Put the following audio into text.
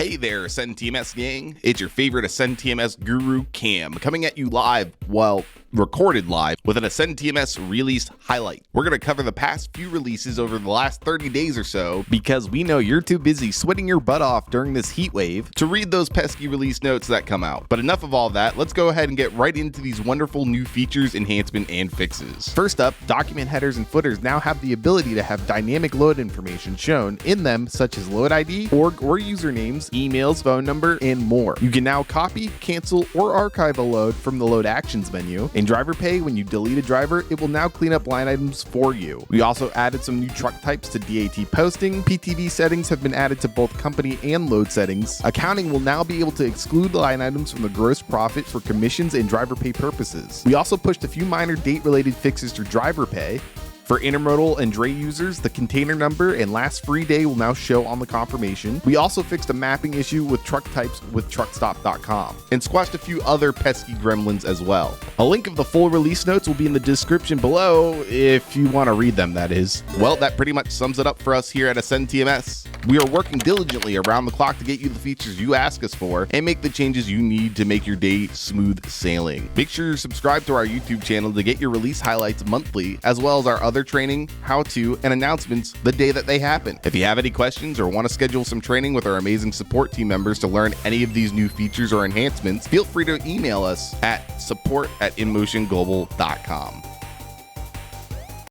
Hey there, AscendTMS gang. It's your favorite AscendTMS guru, Cam, coming at you live, well, recorded live, with an AscendTMS release highlight. We're going to cover the past few releases over the last 30 days or so, because we know you're too busy sweating your butt off during this heat wave to read those pesky release notes that come out. But enough of all that, let's go ahead and get right into these wonderful new features, enhancement, and fixes. First up, document headers and footers now have the ability to have dynamic load information shown in them, such as load ID, org or usernames, emails, phone number, and more. You can now copy, cancel, or archive a load from the load actions menu. In driver pay, when you delete a driver, it will now clean up line items for you. We also added some new truck types to DAT posting. PTV settings have been added to both company and load settings. Accounting will now be able to exclude line items from the gross profit for commissions and driver pay purposes. We also pushed a few minor date-related fixes to driver pay. For intermodal and dray users, the container number and last free day will now show on the confirmation. We also fixed a mapping issue with truck types with truckstop.com and squashed a few other pesky gremlins as well. A link of the full release notes will be in the description below if you want to read them, that is. Well, that pretty much sums it up for us here at AscendTMS. We are working diligently around the clock to get you the features you ask us for and make the changes you need to make your day smooth sailing. Make sure you're subscribed to our YouTube channel to get your release highlights monthly, as well as our other training, how-to, and announcements the day that they happen. If you have any questions or want to schedule some training with our amazing support team members to learn any of these new features or enhancements, feel free to email us at support@inmotionglobal.com.